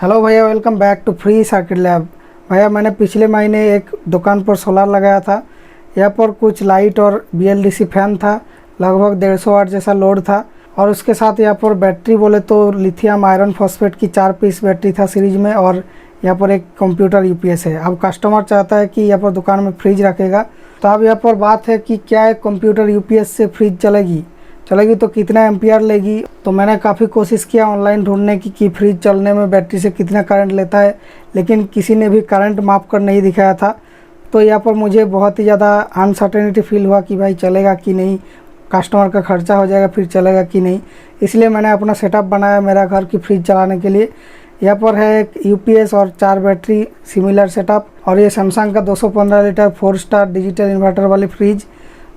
Hello भैया, welcome back to free circuit lab. भैया मैंने पिछले महीने एक दुकान पर सोलर लगाया था। यहाँ पर कुछ लाइट और बीएलडीसी फैन था, लगभग 150 वाट जैसा लोड था। और उसके साथ यहाँ पर बैटरी बोले तो लिथियम आयरन फॉस्फेट की 4 पीस बैटरी था सीरीज में। और यहाँ पर एक कंप्यूटर यूपीएस है। अब कस्टमर चाहता है कि यहाँ पर दुकान में फ्रिज रखेगा, तो अब यहाँ पर बात है कि क्या एक कंप्यूटर यूपीएस से फ्रिज चलेगी तो कितना एम्पियर लेगी। तो मैंने काफ़ी कोशिश किया ऑनलाइन ढूंढने की कि फ्रिज चलने में बैटरी से कितना करंट लेता है, लेकिन किसी ने भी करंट माप कर नहीं दिखाया था। तो यहाँ पर मुझे बहुत ही ज़्यादा अनसर्टेनिटी फील हुआ कि भाई चलेगा कि नहीं, कस्टमर का खर्चा हो जाएगा फिर चलेगा कि नहीं। इसलिए मैंने अपना सेटअप बनाया मेरा घर की फ्रिज चलाने के लिए। यहाँ पर है एक यूपीएस और 4 बैटरी सिमिलर सेटअप। और ये सैमसंग का 215 लीटर 4 स्टार डिजिटल इन्वर्टर वाली फ्रिज।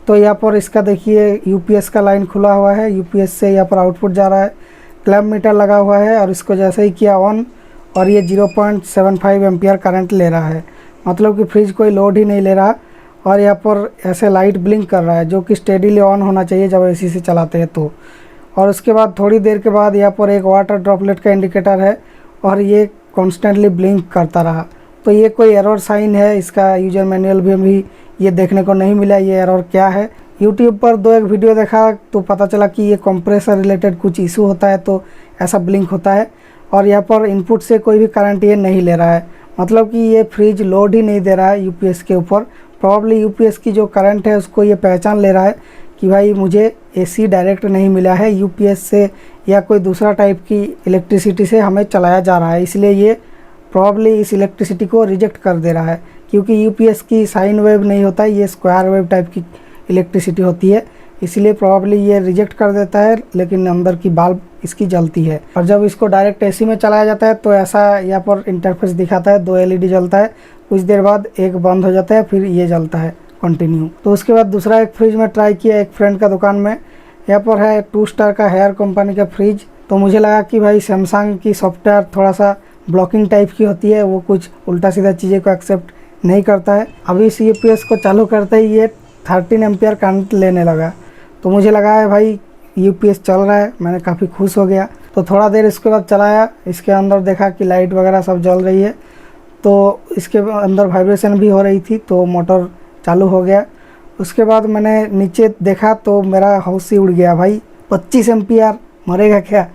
तो यहाँ पर इसका देखिए यूपीएस का लाइन खुला हुआ है, यूपीएस से यहाँ पर आउटपुट जा रहा है, क्लैम्प मीटर लगा हुआ है। और इसको जैसे ही किया ऑन और ये 0.75 एम्पियर करंट ले रहा है, मतलब कि फ्रिज कोई लोड ही नहीं ले रहा। और यहाँ पर ऐसे लाइट ब्लिंक कर रहा है, जो कि स्टेडीली ऑन होना चाहिए जब एसी से चलाते हैं तो। और उसके बाद थोड़ी देर के बाद यहाँ पर एक वाटर ड्रॉपलेट का इंडिकेटर है और ये कॉन्स्टेंटली ब्लिंक करता रहा। तो ये कोई एरर साइन है, इसका यूजर मैनुअल भी ये देखने को नहीं मिला ये एरर क्या है। यूट्यूब पर 2-1 वीडियो देखा तो पता चला कि ये कंप्रेसर रिलेटेड कुछ इशू होता है, तो ऐसा ब्लिंक होता है। और यहाँ पर इनपुट से कोई भी करंट ये नहीं ले रहा है, मतलब कि ये फ्रिज लोड ही नहीं दे रहा है यूपीएस के ऊपर। प्रॉब्ली यूपीएस की जो करंट है उसको ये पहचान ले रहा है कि भाई मुझे एसी डायरेक्ट नहीं मिला है, यूपीएस से या कोई दूसरा टाइप की इलेक्ट्रिसिटी से हमें चलाया जा रहा है। इसलिए ये प्रॉब्ली इस इलेक्ट्रिसिटी को रिजेक्ट कर दे रहा है, क्योंकि यूपीएस की साइन वेव नहीं होता है, ये स्क्वायर वेव टाइप की इलेक्ट्रिसिटी होती है। इसलिए प्रॉब्ली ये रिजेक्ट कर देता है, लेकिन अंदर की बल्ब इसकी जलती है। और जब इसको डायरेक्ट एसी में चलाया जाता है तो ऐसा यहाँ पर इंटरफेस दिखाता है, 2 एलईडी जलता है, कुछ देर बाद एक बंद हो जाता है, फिर ये जलता है कंटिन्यू। तो उसके बाद दूसरा एक फ्रिज में ट्राई किया एक फ्रेंड का दुकान में। यहाँ पर है 2 स्टार का हेयर कंपनी का फ्रिज। तो मुझे लगा कि भाई सैमसंग की सॉफ्टवेयर थोड़ा सा ब्लॉकिंग टाइप की होती है, वो कुछ उल्टा सीधा चीज़ें को एक्सेप्ट नहीं करता है। अभी इस यूपीएस को चालू करते ही ये 13 एम्पियर करंट लेने लगा। तो मुझे लगा है भाई यूपीएस चल रहा है, मैंने काफ़ी खुश हो गया। तो थोड़ा देर इसके बाद चलाया, इसके अंदर देखा कि लाइट वगैरह सब जल रही है, तो इसके अंदर वाइब्रेशन भी हो रही थी, तो मोटर चालू हो गया। उसके बाद मैंने नीचे देखा तो मेरा हाउस ही उड़ गया भाई, 25 एम्पियर, मरेगा क्या।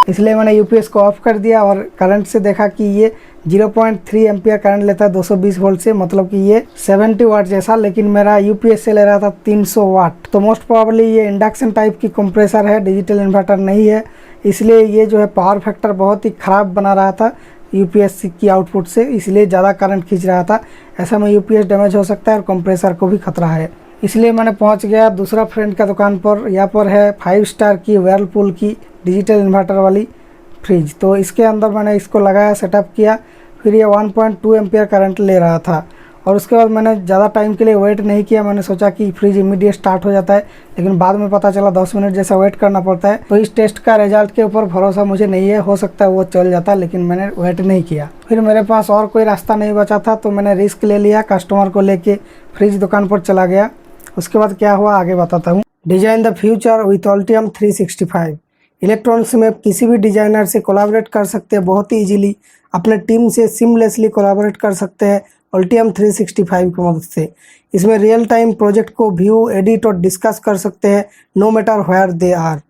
इसलिए मैंने यूपीएस को ऑफ कर दिया और करंट से देखा कि ये 0.3 एम्पियर करंट लेता है 220 वोल्ट से, मतलब कि ये 70 वाट जैसा। लेकिन मेरा यूपीएस से ले रहा था 300 वाट। तो मोस्ट प्रोबेबली ये इंडक्शन टाइप की कंप्रेसर है, डिजिटल इन्वर्टर नहीं है। इसलिए ये जो है पावर फैक्टर बहुत ही ख़राब बना रहा था यूपीएस की आउटपुट से, इसलिए ज़्यादा करंट खींच रहा था। ऐसा में यूपीएस डैमेज हो सकता है और कंप्रेसर को भी खतरा है। इसलिए मैंने पहुंच गया दूसरा फ्रेंड का दुकान पर। यहाँ पर है 5 स्टार की व्हर्लपूल की डिजिटल इन्वर्टर वाली फ्रिज। तो इसके अंदर मैंने इसको लगाया, सेटअप किया, फिर ये 1.2 एम्पियर करंट ले रहा था। और उसके बाद मैंने ज़्यादा टाइम के लिए वेट नहीं किया, मैंने सोचा कि फ्रिज इमीडिएट स्टार्ट हो जाता है, लेकिन बाद में पता चला 10 मिनट जैसा वेट करना पड़ता है। तो इस टेस्ट का रिजल्ट के ऊपर भरोसा मुझे नहीं है, हो सकता है वो चल जाता, लेकिन मैंने वेट नहीं किया। फिर मेरे पास और कोई रास्ता नहीं बचा था, तो मैंने रिस्क ले लिया, कस्टमर को लेके फ्रिज दुकान पर चला गया। उसके बाद क्या हुआ आगे बताता हूँ। Design the future with Altium 365। Electronics में किसी भी डिजाइनर से कोलैबोरेट कर सकते हैं बहुत ही इजीली, अपने टीम से सिमलेसली कोलैबोरेट कर सकते हैं Altium 365 की मदद से। इसमें रियल टाइम प्रोजेक्ट को व्यू, एडिट और डिस्कस कर सकते हैं, no matter where they are.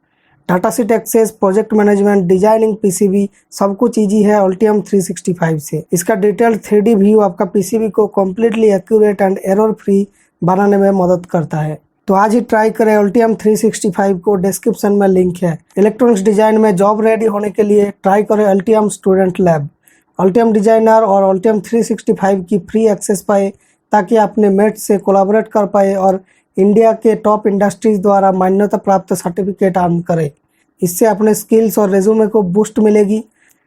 Data sheet access, project management, designing, PCB, सब कुछ ईजी है Altium 365 से। इसका डिटेल 3D व्यू आपका पीसीबी को completely accurate and error free बनाने में मदद करता है। तो आज ही ट्राई करें Altium 365 को, डिस्क्रिप्शन में लिंक है। इलेक्ट्रॉनिक्स डिजाइन में जॉब रेडी होने के लिए ट्राई करें Altium student lab. Altium designer और Altium 365 की फ्री एक्सेस पाए, ताकि अपने मेट से कोलैबोरेट कर पाए और इंडिया के टॉप इंडस्ट्रीज द्वारा मान्यता प्राप्त सर्टिफिकेट अर्न करें। इससे अपने स्किल्स और रेज्यूमे को बूस्ट मिलेगी।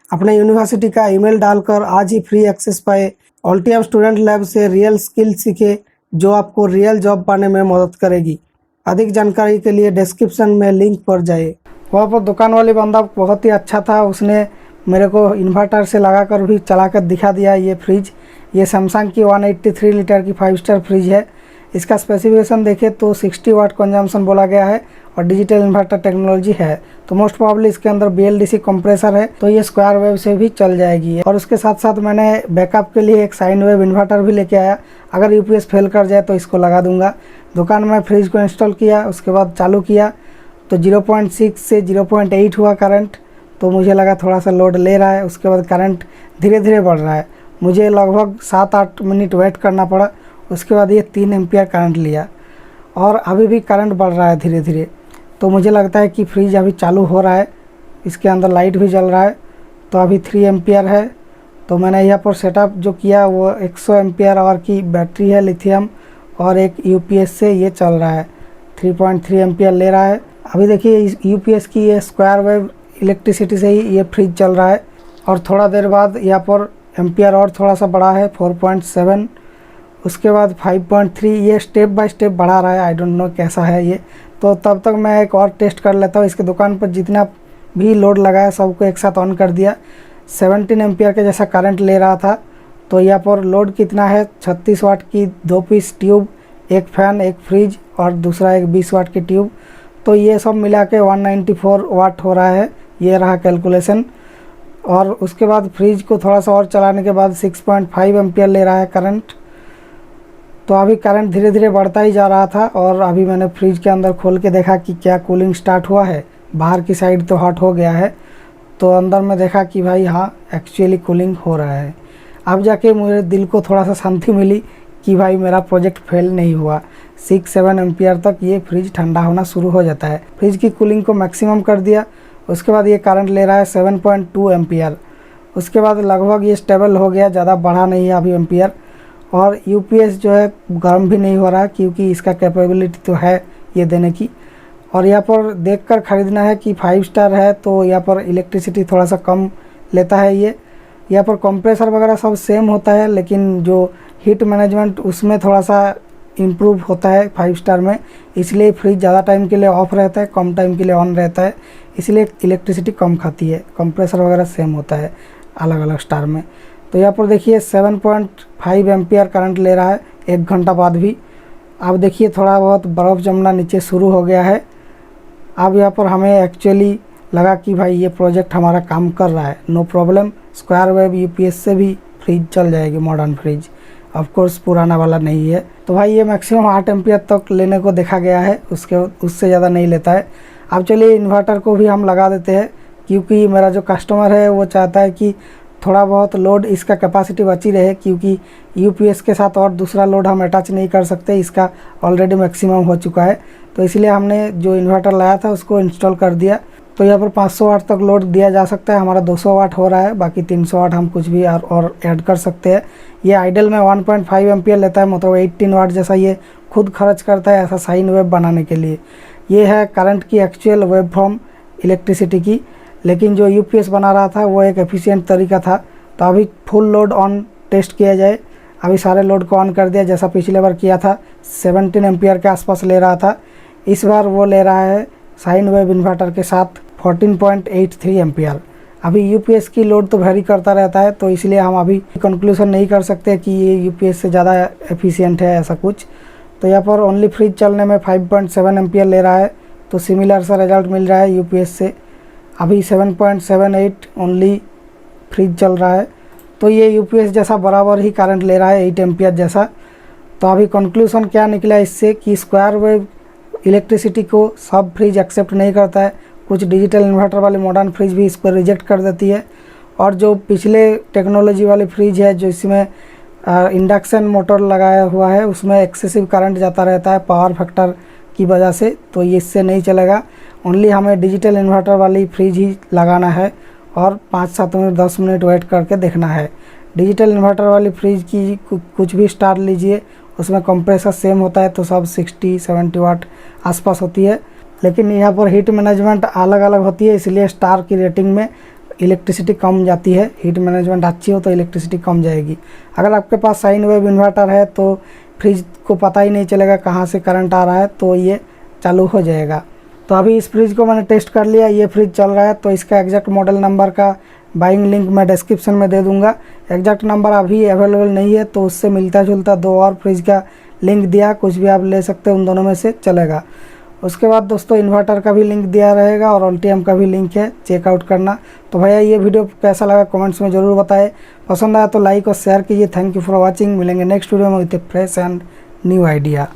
अपने यूनिवर्सिटी का ईमेल डालकर आज ही फ्री एक्सेस पाए। Altium स्टूडेंट लैब से रियल स्किल सीखे, जो आपको रियल जॉब पाने में मदद करेगी। अधिक जानकारी के लिए डिस्क्रिप्शन में लिंक पर जाइए। वहाँ पर दुकान वाली बंदा बहुत ही अच्छा था, उसने मेरे को इन्वर्टर से लगाकर भी चला कर दिखा दिया ये फ्रिज। ये सैमसंग की 183 लीटर की 5 स्टार फ्रिज है। इसका स्पेसिफिकेशन देखें तो 60 वाट कंजम्पशन बोला गया है और डिजिटल इन्वर्टर टेक्नोलॉजी है, तो मोस्ट प्रॉब्ली इसके अंदर BLDC कंप्रेसर है, तो ये स्क्वायर वेव से भी चल जाएगी। और उसके साथ साथ मैंने बैकअप के लिए एक साइन वेव इन्वर्टर भी लेके आया, अगर यूपीएस फेल कर जाए तो इसको लगा दूंगा। दुकान में फ्रिज को इंस्टॉल किया, उसके बाद चालू किया तो 0.6 से 0.8 हुआ करंट, तो मुझे लगा थोड़ा सा लोड ले रहा है। उसके बाद करंट धीरे धीरे बढ़ रहा है, मुझे लगभग 7-8 मिनट वेट करना पड़ा। उसके बाद ये 3 एम्पियर करंट लिया और अभी भी करंट बढ़ रहा है धीरे धीरे, तो मुझे लगता है कि फ्रिज अभी चालू हो रहा है। इसके अंदर लाइट भी जल रहा है, तो अभी 3 एम्पियर है। तो मैंने यहाँ पर सेटअप जो किया वो 100 एम्पियर आवर की बैटरी है लिथियम, और एक यूपीएस से ये चल रहा है, 3.3 एम्पियर ले रहा है। अभी देखिए इस यूपीएस की ये स्क्वायर वेव इलेक्ट्रिसिटी से ही ये फ्रिज चल रहा है। और थोड़ा देर बाद यहाँ पर एम्पियर और थोड़ा सा बढ़ा है 4.7, उसके बाद 5.3, ये स्टेप बाय स्टेप बढ़ा रहा है। आई डोंट नो कैसा है ये, तो तब तक मैं एक और टेस्ट कर लेता हूँ। इसके दुकान पर जितना भी लोड लगाया सबको एक साथ ऑन कर दिया, 17 एम्पियर के जैसा करंट ले रहा था। तो यहाँ पर लोड कितना है, 36 वाट की 2 पीस ट्यूब, एक फ़ैन, एक फ्रिज और दूसरा एक 20 वाट की ट्यूब, तो ये सब मिला के 194 वाट हो रहा है। ये रहा कैलकुलेशन। और उसके बाद फ्रिज को थोड़ा सा और चलाने के बाद 6.5 एम्पियर ले रहा है करंट। तो अभी करंट धीरे धीरे बढ़ता ही जा रहा था, और अभी मैंने फ्रिज के अंदर खोल के देखा कि क्या कूलिंग स्टार्ट हुआ है। बाहर की साइड तो हॉट हो गया है, तो अंदर में देखा कि भाई हाँ एक्चुअली कूलिंग हो रहा है। अब जाके मुझे दिल को थोड़ा सा शांति मिली कि भाई मेरा प्रोजेक्ट फेल नहीं हुआ। 6-7 एम्पियर तक ये फ्रिज ठंडा होना शुरू हो जाता है। फ्रिज की कूलिंग को मैक्सिमम कर दिया। उसके बाद ये करंट ले रहा है 7.2 एम्पियर। उसके बाद लगभग ये स्टेबल हो गया, ज़्यादा बढ़ा नहीं है अभी एम्पियर। और यूपीएस जो है गर्म भी नहीं हो रहा, क्योंकि इसका कैपेबिलिटी तो है ये देने की। और यहाँ पर देखकर ख़रीदना है कि 5 स्टार है, तो यहाँ पर इलेक्ट्रिसिटी थोड़ा सा कम लेता है ये। यहाँ पर कंप्रेसर वगैरह सब सेम होता है, लेकिन जो हीट मैनेजमेंट उसमें थोड़ा सा इम्प्रूव होता है 5 स्टार में, इसलिए फ्रिज ज़्यादा टाइम के लिए ऑफ रहता है, कम टाइम के लिए ऑन रहता है, इसलिए इलेक्ट्रिसिटी कम खाती है। कंप्रेसर वगैरह सेम होता है अलग अलग स्टार में। तो यहाँ पर देखिए 7.5 एम्पियर करंट ले रहा है 1 घंटा बाद भी। अब देखिए थोड़ा बहुत बर्फ़ जमना नीचे शुरू हो गया है। अब यहाँ पर हमें एक्चुअली लगा कि भाई ये प्रोजेक्ट हमारा काम कर रहा है, no problem. Square wave UPS से भी फ्रिज चल जाएगी, मॉडर्न फ्रिज, ऑफ कोर्स पुराना वाला नहीं है। तो भाई ये मैक्सिमम 8 एम्पियर तक लेने को देखा गया है, उससे ज़्यादा नहीं लेता है। अब चलिए इन्वर्टर को भी हम लगा देते हैं, क्योंकि मेरा जो कस्टमर है वो चाहता है कि थोड़ा बहुत लोड इसका कैपेसिटी बची रहे, क्योंकि यूपीएस के साथ और दूसरा लोड हम अटैच नहीं कर सकते, इसका ऑलरेडी मैक्सिमम हो चुका है। तो इसलिए हमने जो इन्वर्टर लाया था उसको इंस्टॉल कर दिया। तो यहाँ पर 500 वाट तक लोड दिया जा सकता है, हमारा 200 वाट हो रहा है, बाकी 300 वाट हम कुछ भी और ऐड कर सकते हैं। ये आइडल में 1.5 एम्पियर लेता है, मतलब 18 वाट जैसा ये खुद खर्च करता है ऐसा साइन वेव बनाने के लिए। ये है करंट की एक्चुअल वेव फॉर्म इलेक्ट्रिसिटी की, लेकिन जो यूपीएस बना रहा था वो एक एफिशिएंट तरीका था। तो अभी फुल लोड ऑन टेस्ट किया जाए। अभी सारे लोड को ऑन कर दिया, जैसा पिछले बार किया था 17 एम्पियर के आसपास ले रहा था, इस बार वो ले रहा है साइन वेव इन्वर्टर के साथ 14.83 एम्पियर। अभी यूपीएस की लोड तो वेरी करता रहता है, तो इसलिए हम अभी कंक्लूजन नहीं कर सकते कि ये यूपीएस से ज़्यादा एफिशिएंट है ऐसा कुछ। तो यहाँ पर ओनली फ्रिज चलने में 5.7 एम्पियर ले रहा है, तो सिमिलर सा रिजल्ट मिल रहा है यूपीएस से। अभी 7.78 ओनली फ्रिज चल रहा है, तो ये यूपीएस जैसा बराबर ही करंट ले रहा है 8 एम्पियर जैसा। तो अभी कंक्लूजन क्या निकला इससे कि स्क्वायर वेव इलेक्ट्रिसिटी को सब फ्रिज एक्सेप्ट नहीं करता है, कुछ डिजिटल इन्वर्टर वाले मॉडर्न फ्रिज भी इस पर रिजेक्ट कर देती है। और जो पिछले टेक्नोलॉजी वाले फ्रिज है जो इसमें इंडक्शन मोटर लगाया हुआ है, उसमें एक्सेसिव करंट जाता रहता है पावर फैक्टर की वजह से, तो ये इससे नहीं चलेगा। ओनली हमें डिजिटल इन्वर्टर वाली फ्रिज ही लगाना है और 5-7 मिनट 10 मिनट वेट करके देखना है। डिजिटल इन्वर्टर वाली फ्रिज की कुछ भी स्टार लीजिए, उसमें कंप्रेसर सेम होता है, तो सब 60-70 वाट आसपास होती है। लेकिन यहाँ पर हीट मैनेजमेंट अलग अलग होती है, इसलिए स्टार की रेटिंग में इलेक्ट्रिसिटी कम जाती है। हीट मैनेजमेंट अच्छी हो तो इलेक्ट्रिसिटी कम जाएगी। अगर आपके पास साइन वेव इन्वर्टर है तो फ्रिज को पता ही नहीं चलेगा कहाँ से करंट आ रहा है, तो ये चालू हो जाएगा। तो अभी इस फ्रिज को मैंने टेस्ट कर लिया, ये फ्रिज चल रहा है। तो इसका एग्जैक्ट मॉडल नंबर का बाइंग लिंक मैं डिस्क्रिप्शन में दे दूंगा। एग्जैक्ट नंबर अभी अवेलेबल नहीं है, तो उससे मिलता जुलता 2 और फ्रिज का लिंक दिया, कुछ भी आप ले सकते हैं, उन दोनों में से चलेगा। उसके बाद दोस्तों इन्वर्टर का भी लिंक दिया रहेगा और अल्टियम का भी लिंक है, चेकआउट करना। तो भैया ये वीडियो कैसा लगा कमेंट्स में ज़रूर बताएं, पसंद आया तो लाइक और शेयर कीजिए। Thank you for watching. मिलेंगे नेक्स्ट वीडियो में with A fresh and new idea.